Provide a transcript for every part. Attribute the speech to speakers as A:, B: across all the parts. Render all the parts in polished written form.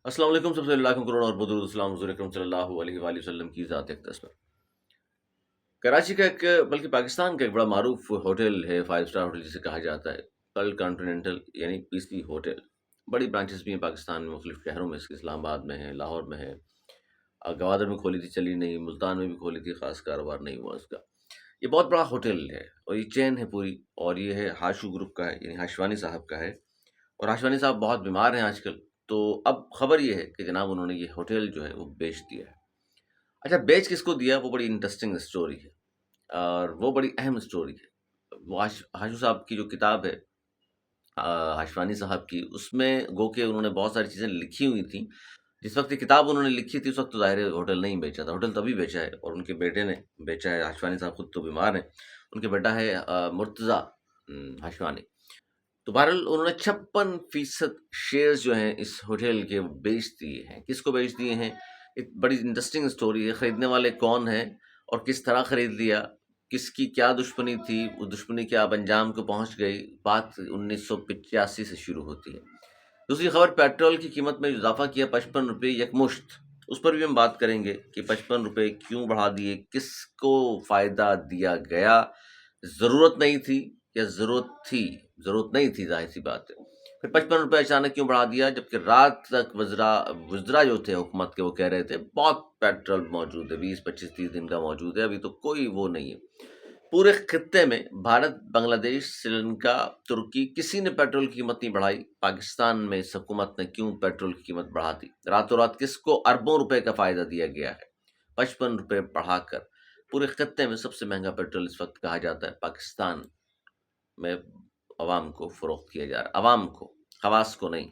A: السلام علیکم، سب سے لاکھوں کروڑ اور بدرود السلام حضور اکرم صلی اللہ علیہ وآلہ وسلم کی ذات اقدس پر۔ کراچی کا ایک بلکہ پاکستان کا ایک بڑا معروف ہوٹل ہے، 5 اسٹار ہوٹل جسے کہا جاتا ہے، پرل کانٹیننٹل یعنی پی سی ہوٹل۔ بڑی برانچز بھی ہیں پاکستان میں، مختلف شہروں میں، اس کے اسلام آباد میں ہے، لاہور میں ہے، گوادر میں کھولی تھی، چلی نہیں، ملتان میں بھی کھولی تھی، خاص کاروبار نہیں ہوا اس کا۔ یہ بہت بڑا ہوٹل ہے اور یہ چین ہے پوری، اور یہ ہے ہاشو گروپ کا ہے، یعنی ہاشوانی صاحب کا ہے، اور ہاشوانی صاحب بہت بیمار ہیں آج کل۔ تو اب خبر یہ ہے کہ جناب انہوں نے یہ ہوٹل جو ہے وہ بیچ دیا ہے۔ اچھا، بیچ کس کو دیا وہ بڑی انٹرسٹنگ اسٹوری ہے، اور وہ بڑی اہم اسٹوری ہے۔ وہ ہاشو صاحب کی جو کتاب ہے، ہاشوانی صاحب کی، اس میں گو کہ انہوں نے بہت ساری چیزیں لکھی ہوئی تھیں۔ جس وقت یہ کتاب انہوں نے لکھی تھی اس وقت تو ظاہر ہے ہوٹل نہیں بیچا تھا، ہوٹل تبھی بیچا ہے اور ان کے بیٹے نے بیچا ہے۔ ہاشوانی صاحب خود تو بیمار ہیں، ان کے بیٹا ہے مرتضیٰ ہاشوانی۔ تو بہرحال انہوں نے 56% شیئرز جو ہیں اس ہوٹل کے وہ بیچ دیے ہیں۔ کس کو بیچ دیے ہیں؟ ایک بڑی انٹرسٹنگ اسٹوری ہے۔ خریدنے والے کون ہیں اور کس طرح خرید لیا، کس کی کیا دشمنی تھی، وہ دشمنی کیا اب انجام کو پہنچ گئی، بات 1985 سے شروع ہوتی ہے۔ دوسری خبر، پیٹرول کی قیمت میں اضافہ کیا 55 روپے یکمشت، اس پر بھی ہم بات کریں گے کہ 55 روپے کیوں بڑھا دیے، کس کو فائدہ دیا گیا، ضرورت نہیں تھی یا ضرورت تھی؟ ضرورت نہیں تھی، ظاہر سی بات ہے۔ پھر 55 روپے اچانک کیوں بڑھا دیا، جبکہ رات تک وزراء جو تھے حکومت کے وہ کہہ رہے تھے بہت پیٹرول موجود ہے، 20 25 30 دن کا موجود ہے، ابھی تو کوئی وہ نہیں ہے۔ پورے خطے میں بھارت، بنگلہ دیش، سری لنکا، ترکی، کسی نے پیٹرول کی قیمت نہیں بڑھائی۔ پاکستان میں اس حکومت نے کیوں پیٹرول کی قیمت بڑھا دی؟ راتوں رات کس کو اربوں روپے کا فائدہ دیا گیا ہے 55 روپے بڑھا کر؟ پورے خطے میں سب سے مہنگا پیٹرول اس وقت کہا جاتا ہے پاکستان میں عوام کو فروخت کیا جا رہا، عوام کو، خواص کو نہیں۔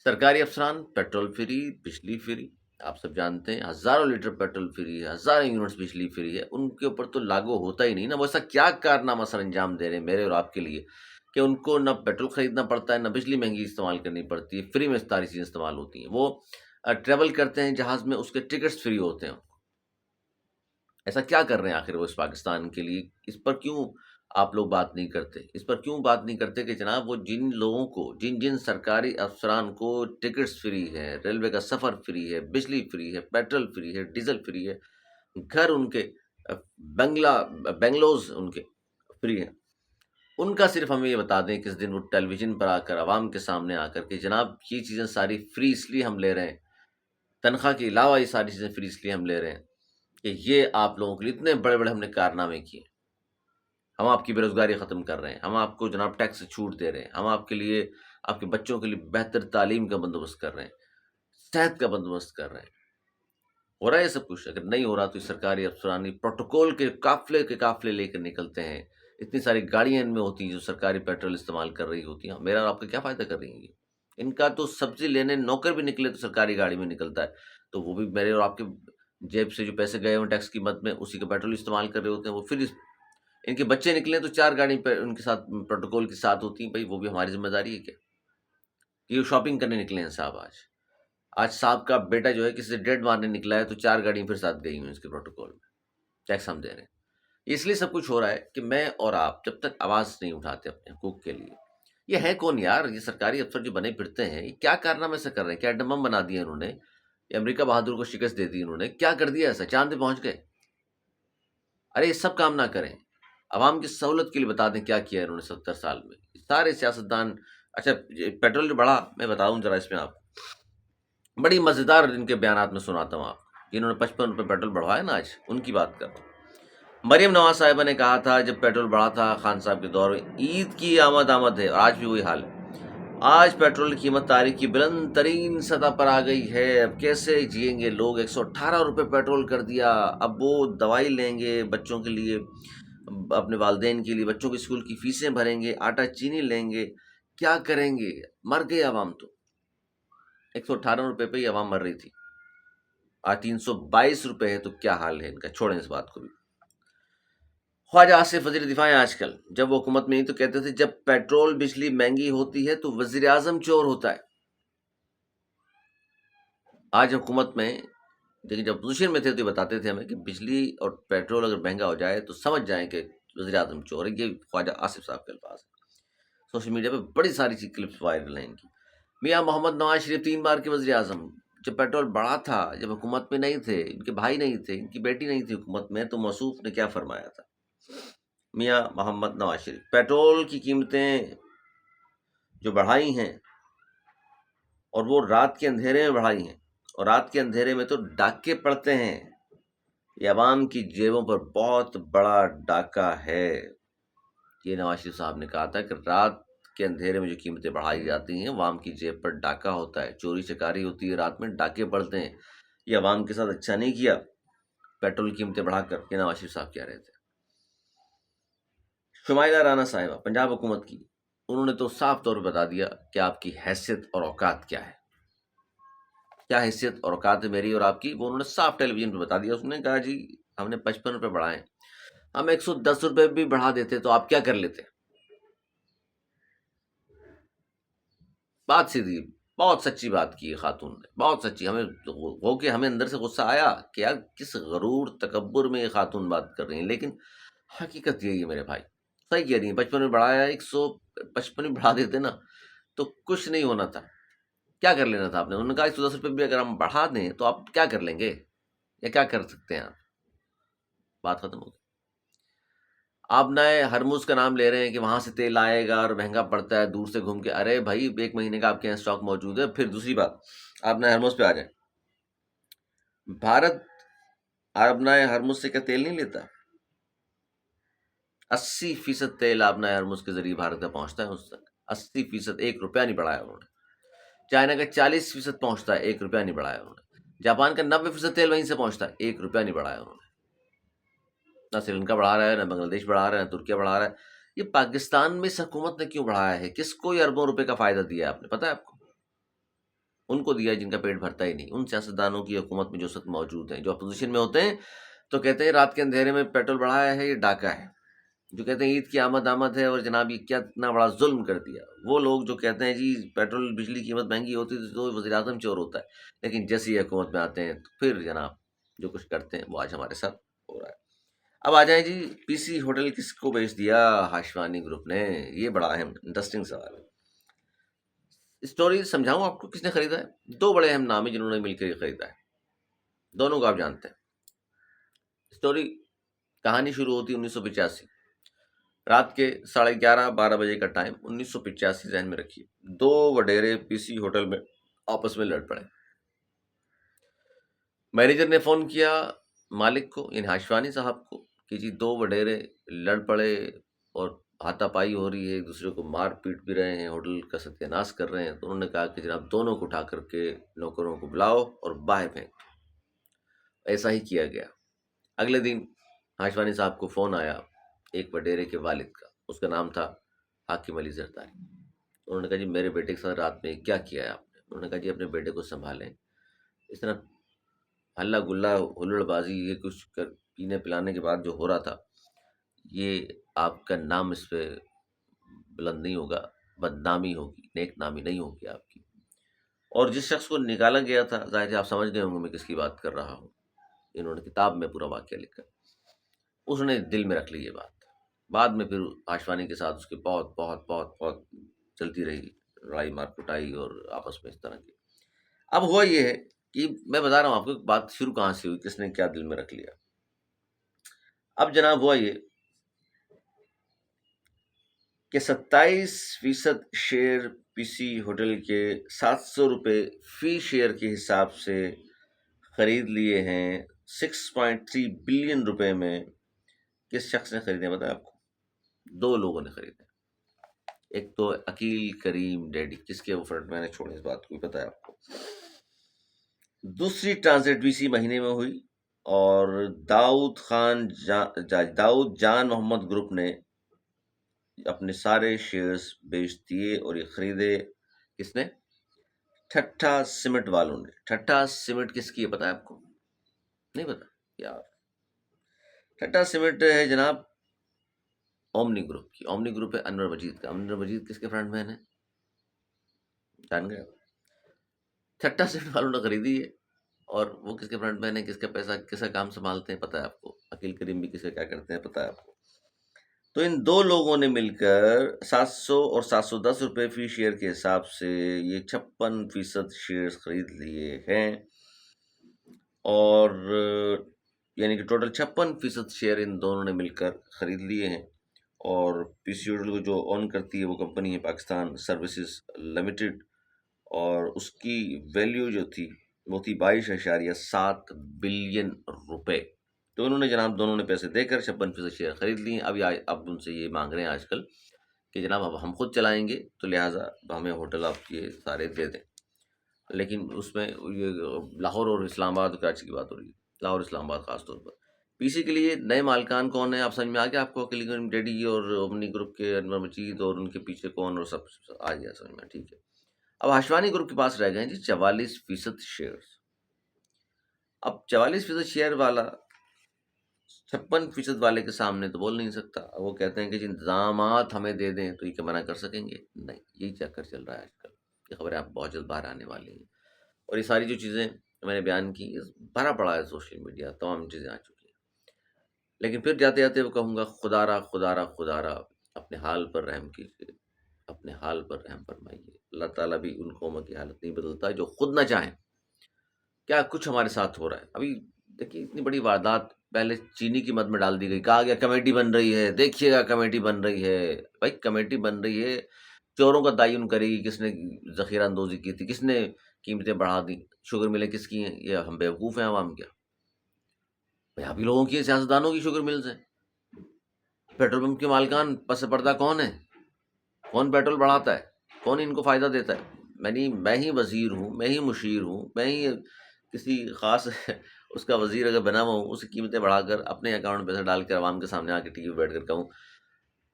A: سرکاری افسران، پیٹرول فری، بجلی فری، آپ سب جانتے ہیں ہزاروں لیٹر پیٹرول فری ہے، ہزاروں یونٹس بجلی فری ہے، ان کے اوپر تو لاگو ہوتا ہی نہیں نا۔ وہ ایسا کیا کارنامہ سر انجام دے رہے ہیں میرے اور آپ کے لیے کہ ان کو نہ پیٹرول خریدنا پڑتا ہے، نہ بجلی مہنگی استعمال کرنی پڑتی ہے، فری میں ساری چیزیں استعمال ہوتی ہیں۔ وہ ٹریول کرتے ہیں جہاز میں، اس کے ٹکٹس فری ہوتے ہیں۔ ایسا کیا کر رہے ہیں آخر وہ اس پاکستان کے لیے؟ اس پر کیوں آپ لوگ بات نہیں کرتے؟ اس پر کیوں بات نہیں کرتے کہ جناب وہ جن لوگوں کو، جن سرکاری افسران کو ٹکٹس فری ہے، ریلوے کا سفر فری ہے، بجلی فری ہے، پیٹرول فری ہے، ڈیزل فری ہے، گھر ان کے بنگلوز ان کے فری ہیں، ان کا صرف ہمیں یہ بتا دیں کس دن وہ ٹیلی ویژن پر آ کر، عوام کے سامنے آ کر کہ جناب یہ چیزیں ساری فری اس لیے ہم لے رہے ہیں، تنخواہ کے علاوہ یہ ساری چیزیں فری اس لیے ہم لے رہے ہیں کہ یہ آپ لوگوں کے لیے اتنے بڑے بڑے ہم نے کارنامے کیے، ہم آپ کی بے روزگاری ختم کر رہے ہیں، ہم آپ کو جناب ٹیکس سے چھوٹ دے رہے ہیں، ہم آپ کے لیے، آپ کے بچوں کے لیے بہتر تعلیم کا بندوبست کر رہے ہیں، صحت کا بندوبست کر رہے ہیں۔ ہو رہا ہے یہ سب کچھ؟ اگر نہیں ہو رہا تو سرکاری افسرانی پروٹوکول کے قافلے لے کر نکلتے ہیں، اتنی ساری گاڑیاں ان میں ہوتی ہیں جو سرکاری پیٹرول استعمال کر رہی ہوتی ہیں، میرا اور آپ کا کیا فائدہ کر رہی ہیں یہ؟ ان کا تو سبزی لینے نوکر بھی نکلے تو سرکاری گاڑی میں نکلتا ہے، تو وہ بھی میرے اور آپ کے جیب سے جو پیسے گئے ہوئے ٹیکس کی مد میں اسی کا پیٹرول استعمال کر رہے ہوتے ہیں، وہ پھر ان کے بچے نکلے تو 4 گاڑی پہ ان کے ساتھ پروٹوکول کے ساتھ ہوتی ہیں، بھائی وہ بھی ہماری ذمہ داری ہے کیا؟ کہ یہ شاپنگ کرنے نکلے ہیں صاحب، آج صاحب کا بیٹا جو ہے کسی سے ڈیڈ مارنے نکلا ہے تو 4 گاڑیاں پھر ساتھ گئی ہوئی ہیں اس کے پروٹوکول میں، ٹیکس ہم دے رہے ہیں۔ اس لیے سب کچھ ہو رہا ہے کہ میں اور آپ جب تک آواز نہیں اٹھاتے اپنے حقوق کے لیے، یہ ہے کون یار؟ یہ سرکاری افسر جو بنے پھرتے ہیں، یہ کیا کارنامے سے کر رہے ہیں؟ کیا ایٹم بم بنا دیا انہوں نے؟ یہ امریکہ بہادر کو شکست دے دی انہوں نے؟ کیا کر دیا ایسا؟ چاند پہ پہنچ گئے؟ ارے یہ سب کام نہ کریں، عوام کی سہولت کے لیے بتا دیں کیا کیا ہے انہوں نے 70 سال میں۔ سارے سیاستدان، اچھا پیٹرول جو بڑھا، میں بتاؤں ذرا اس میں آپ بڑی مزیدار ان کے بیانات میں سناتا ہوں آپ، جنہوں نے 55 روپے پیٹرول بڑھوایا نا، آج ان کی بات کرتا ہوں۔ مریم نواز صاحبہ نے کہا تھا جب پیٹرول بڑھا تھا خان صاحب کے دور میں، عید کی آمد ہے، اور آج بھی وہی حال ہے۔ آج پیٹرول کی قیمت تاریخ کی بلند ترین سطح پر آ گئی ہے، اب کیسے جئیں گے لوگ؟ 118 روپے پیٹرول کر دیا، اب وہ دوائی لیں گے بچوں کے لیے، اپنے والدین کے لیے، بچوں کی اسکول کی فیسیں بھریں گے، آٹا چینی لیں گے، کیا کریں گے؟ مر گئے عوام تو، 118 روپے پہ ہی عوام مر رہی تھی، آج 322 روپے ہے، تو کیا حال ہے ان کا؟ چھوڑیں اس بات کو بھی۔ خواجہ آصف وزیر دفاع ہیں آج کل، جب وہ حکومت میں نہیں تو کہتے تھے جب پیٹرول بجلی مہنگی ہوتی ہے تو وزیر اعظم چور ہوتا ہے۔ آج حکومت میں لیکن جب پوزیشن میں تھے تو یہ بتاتے تھے ہمیں کہ بجلی اور پیٹرول اگر مہنگا ہو جائے تو سمجھ جائیں کہ وزیر اعظم چور ہے۔ یہ خواجہ آصف صاحب کے الفاظ ہیں۔ سوشل میڈیا پہ بڑی ساری چیز کلپس وائرل ہیں ان کی۔ میاں محمد نواز شریف 3 بار کے وزیر اعظم، جب پیٹرول بڑھا تھا، جب حکومت میں نہیں تھے، ان کے بھائی نہیں تھے، ان کی بیٹی نہیں تھی حکومت میں، تو موصوف نے کیا فرمایا تھا؟ میاں محمد نواز شریف، پیٹرول کی قیمتیں جو بڑھائی ہیں، اور وہ رات کے اندھیرے میں بڑھائی ہیں، اور رات کے اندھیرے میں تو ڈاکے پڑتے ہیں، یہ عوام کی جیبوں پر بہت بڑا ڈاکہ ہے۔ یہ نواز شریف صاحب نے کہا تھا کہ رات کے اندھیرے میں جو قیمتیں بڑھائی جاتی ہیں، عوام کی جیب پر ڈاکہ ہوتا ہے، چوری چکاری ہوتی ہے، رات میں ڈاکے پڑتے ہیں، یہ عوام کے ساتھ اچھا نہیں کیا پیٹرول کی قیمتیں بڑھا کر، یہ نواز شریف صاحب کہہ رہے تھے۔ شمائلہ رانا صاحبہ پنجاب حکومت کی، انہوں نے تو صاف طور پہ بتا دیا کہ آپ کی حیثیت اور اوقات کیا ہے، کیا حیثیت اور اوقات ہے میری اور آپ کی، وہ انہوں نے صاف ٹیلی ویژن پہ بتا دیا۔ اس نے کہا جی ہم نے 55 روپے بڑھائے، ہم 110 روپے بھی بڑھا دیتے تو آپ کیا کر لیتے؟ بات سیدھی، بہت سچی بات کی ہے خاتون نے، بہت سچی۔ ہمیں ہو کے ہمیں اندر سے غصہ آیا کہ یار کس غرور تکبر میں یہ خاتون بات کر رہی ہیں، لیکن حقیقت یہی ہے میرے بھائی، صحیح کہہ رہی ہیں۔ 55 میں بڑھایا، 155 میں بڑھا دیتے نا تو کچھ نہیں ہونا تھا، کیا کر لینا تھا آپ نے؟ انہوں نے کہا 110 روپے بھی اگر ہم بڑھا دیں تو آپ کیا کر لیں گے، یا کیا کر سکتے ہیں آپ؟ بات ختم ہو گئی۔ آپ نئے ہرمز کا نام لے رہے ہیں کہ وہاں سے تیل آئے گا اور مہنگا پڑتا ہے دور سے گھوم کے، ارے بھائی 1 مہینے کا آپ کے یہاں اسٹاک موجود ہے۔ پھر دوسری بات، آپ نئے ہرمز پہ آ جائیں، بھارت عرب نئے ہرمز سے کیا تیل نہیں لیتا؟ 80% تیل آپ نئے ہرمز کے ذریعے بھارت کا پہنچتا ہے اس تک، 80%، 1 روپیہ نہیں بڑھایا انہوں نے۔ چائنا کا 40% پہنچتا ہے، 1 روپیہ نہیں بڑھایا انہوں نے۔ جاپان کا 90% تیل وہیں سے پہنچتا ہے، 1 روپیہ نہیں بڑھایا انہوں نے۔ نہ سری لنکا بڑھا رہا ہے، نہ بنگلہ دیش بڑھا رہا ہے، نہ ترکیہ بڑھا رہا ہے۔ یہ پاکستان میں اس حکومت نے کیوں بڑھایا ہے؟ کس کو یہ اربوں روپے کا فائدہ دیا ہے آپ نے؟ پتہ ہے آپ کو؟ ان کو دیا ہے جن کا پیٹ بھرتا ہی نہیں، ان سیاستدانوں کی حکومت میں جو سب موجود ہیں، جو اپوزیشن میں ہوتے ہیں تو کہتے ہیں رات کے اندھیرے میں پیٹرول بڑھایا ہے، یہ ڈاکہ ہے۔ جو کہتے ہیں عید کی آمد ہے اور جناب یہ کیا اتنا بڑا ظلم کر دیا۔ وہ لوگ جو کہتے ہیں جی پیٹرول بجلی کی قیمت مہنگی ہوتی ہے تو وزیر اعظم چور ہوتا ہے، لیکن جیسی حکومت میں آتے ہیں تو پھر جناب جو کچھ کرتے ہیں وہ آج ہمارے ساتھ ہو رہا ہے۔ اب آ جائیں جی، پی سی ہوٹل کس کو بیچ دیا ہاشوانی گروپ نے؟ یہ بڑا اہم انٹرسٹنگ سوال ہے۔ اسٹوری سمجھاؤں آپ کو کس نے خریدا ہے؟ 2 بڑے اہم نام ہیں جنہوں نے مل کر یہ خریدا ہے، دونوں کو آپ جانتے ہیں۔ اسٹوری، کہانی شروع ہوتی 1985، رات کے 11:30-12 بجے کا ٹائم، 1985 ذہن میں رکھیے۔ 2 وڈیرے پی سی ہوٹل میں آپس میں لڑ پڑے۔ مینیجر نے فون کیا مالک کو، یعنی ہاشوانی صاحب کو، کہ جی 2 وڈیرے لڑ پڑے اور ہاتھا پائی ہو رہی ہے، ایک دوسرے کو مار پیٹ بھی رہے ہیں، ہوٹل کا ستیہ ناش کر رہے ہیں۔ تو انہوں نے کہا کہ جناب دونوں کو اٹھا کر کے نوکروں کو بلاؤ اور باہر پھینک دو۔ ایسا ہی کیا گیا۔ اگلے دن ہاشوانی صاحب کو فون آیا ایک وڈیرے کے والد کا، اس کا نام تھا حاکم علی زرداری۔ انہوں نے کہا جی میرے بیٹے کے ساتھ رات میں کیا کیا ہے آپ نے؟ انہوں نے کہا جی اپنے بیٹے کو سنبھالیں، اس طرح ہلہ گلا ہلڑ بازی، یہ کچھ پینے پلانے کے بعد جو ہو رہا تھا، یہ آپ کا نام اس پہ بلند نہیں ہوگا، بدنامی ہوگی، نیک نامی نہیں ہوگی آپ کی۔ اور جس شخص کو نکالا گیا تھا، ظاہر ہے آپ سمجھ گئے ہوں گے میں کس کی بات کر رہا ہوں، انہوں نے کتاب میں پورا واقعہ لکھا، اس نے دل میں رکھ لی یہ بات۔ بعد میں پھر آشوانی کے ساتھ اس کی بہت بہت بہت بہت چلتی رہی، لڑائی مار پٹائی اور آپس میں اس طرح کی۔ اب ہوا یہ ہے کہ میں بتا رہا ہوں آپ کو بات شروع کہاں سے ہوئی، کس نے کیا دل میں رکھ لیا۔ اب جناب ہوا یہ کہ 27% شیئر پی سی ہوٹل کے 700 روپے فی شیئر کے حساب سے خرید لیے ہیں 6.3 بلین روپے میں۔ کس شخص نے خریدے بتائیں آپ کو؟ 2 لوگوں نے خریدے۔ ایک تو عقیل کریم ڈیڈی، جس کے وہ فرنٹ میں نے چھوڑے، اس بات کو پتہ ہے آپ کو۔ دوسری ٹرانزٹ بھی اسی مہینے میں ہوئی، اور داؤد جان محمد گروپ نے اپنے سارے شیئرز بیچ دیے، اور یہ خریدے کس نے؟ ٹھٹھا سیمنٹ والوں نے۔ ٹھٹھا سیمنٹ کس کی ہے پتہ ہے آپ کو؟ نہیں پتہ یار؟ ٹھٹھا سیمنٹ ہے جناب اومنی گروپ کی۔ اومنی گروپ ہے انور مجید کا۔ انور مجید کس کے فرنٹ مین ہے؟ جان گئے؟ ٹھٹھا سیمنٹ والوں نے خریدی ہے، اور وہ کس کے فرنٹ مین ہے، کس کا پیسہ، کس کا کام سنبھالتے ہیں پتہ ہے آپ کو؟ عقیل کریم بھی کس کا کیا کرتے ہیں پتہ ہے آپ کو؟ تو ان دو لوگوں نے مل کر 700 اور 710 روپے فی شیئر کے حساب سے یہ 56% شیئرز خرید لیے ہیں، اور یعنی کہ ٹوٹل 56% شیئر ان دونوں نے مل کر خرید لیے ہیں۔ اور پی سی او ڈبلیو کو جو اون کرتی ہے وہ کمپنی ہے پاکستان سروسز لمیٹڈ، اور اس کی ویلیو جو تھی وہ تھی 22.7 بلین روپے۔ تو انہوں نے جناب دونوں نے پیسے دے کر 56% شیئر خرید لیے۔ اب ان سے یہ مانگ رہے ہیں آج کل کہ جناب اب ہم خود چلائیں گے تو لہٰذا ہمیں ہوٹل آپ یہ سارے دے دیں۔ لیکن اس میں یہ لاہور اور اسلام آباد اور کراچی کی بات ہو رہی ہے، لاہور اسلام آباد خاص طور پر۔ پی سی کے لیے نئے مالکان کون ہیں آپ سمجھ میں آ گیا آپ کو؟ کلیگرام ڈیڈی اور اومنی گروپ کے انور مجید اور ان کے پیچھے کون اور سب آ گیا سمجھ میں، ٹھیک ہے۔ اب ہاشوانی گروپ کے پاس رہ گئے ہیں جی 44% شیئرز۔ اب 44% شیئر والا 56% والے کے سامنے تو بول نہیں سکتا، وہ کہتے ہیں کہ جی انتظامات ہمیں دے دیں، تو یہ کیا منع کر سکیں گے؟ نہیں، یہی چکر چل رہا ہے آج کل۔ یہ خبریں آپ بہت جلد باہر آنے والی ہیں، اور یہ ساری جو چیزیں میں نے بیان کی بھرا پڑا ہے سوشل میڈیا، تمام چیزیں آ چکی ہیں۔ لیکن پھر جاتے جاتے وہ کہوں گا خدا را خدا را خدا را اپنے حال پر رحم کیجیے، اپنے حال پر رحم فرمائیے۔ اللہ تعالیٰ بھی ان قوموں کی حالت نہیں بدلتا جو خود نہ چاہیں۔ کیا کچھ ہمارے ساتھ ہو رہا ہے ابھی، دیکھیے اتنی بڑی واردات پہلے چینی کی مد میں ڈال دی گئی، کہا گیا کمیٹی بن رہی ہے، دیکھیے گا کمیٹی بن رہی ہے۔ بھائی کمیٹی بن رہی ہے، چوروں کا تعین کرے گی کس نے ذخیرہ اندوزی کی تھی، کس نے قیمتیں بڑھا دی، شوگر ملیں کس کی ہیں؟ یہ ہم بیوقوف ہیں عوام کیا؟ بھائی آپ ہی لوگوں کی ہیں، سیاستدانوں کی شوگر ملز ہیں۔ پیٹرول پمپ کے مالکان پس پردہ کون ہیں؟ کون پیٹرول بڑھاتا ہے؟ کون ان کو فائدہ دیتا ہے؟ میں ہی وزیر ہوں، میں ہی مشیر ہوں، میں ہی کسی خاص اس کا وزیر اگر بنا ہوا ہوں، اس کی قیمتیں بڑھا کر اپنے اکاؤنٹ میں پیسہ ڈال کر عوام کے سامنے آ کے ٹی وی بیٹھ کر کہوں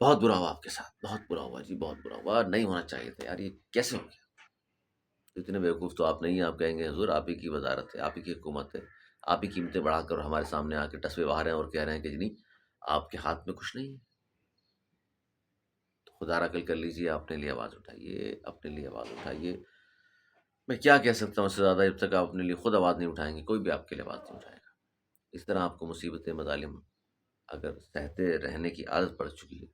A: بہت برا ہوا آپ کے ساتھ، بہت برا ہوا جی، بہت برا ہوا، نہیں ہونا چاہیے تھا یار، یہ کیسے ہو گیا؟ اتنے بیوقوف تو آپ نہیں ہیں، آپ کہیں گے حضور آپ ہی کی وزارت ہے، آپ ہی کی حکومت ہے، آپ ہی قیمتیں بڑھا کر ہمارے سامنے آ کے ٹسوے بہا رہے ہیں اور کہہ رہے ہیں کہ جی نہیں آپ کے ہاتھ میں کچھ نہیں ہے۔ خدا را عقل کر لیجیے، اپنے لیے آواز اٹھائیے، اپنے لیے آواز اٹھائیے۔ میں کیا کہہ سکتا ہوں اس سے زیادہ، جب تک آپ اپنے لیے خود آواز نہیں اٹھائیں گے کوئی بھی آپ کے لیے آواز نہیں اٹھائے گا۔ اس طرح آپ کو مصیبتیں مظالم اگر سہتے رہنے کی عادت پڑ چکی ہے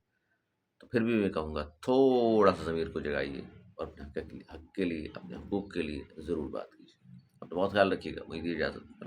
A: تو پھر بھی میں کہوں گا تھوڑا سا ضمیر کو جگائیے، اور اپنے حق کے لیے اپنے حقوق کے لیے ضرور بات کیجیے۔ اپنا بہت خیال رکھیے گا، مجھے اجازت۔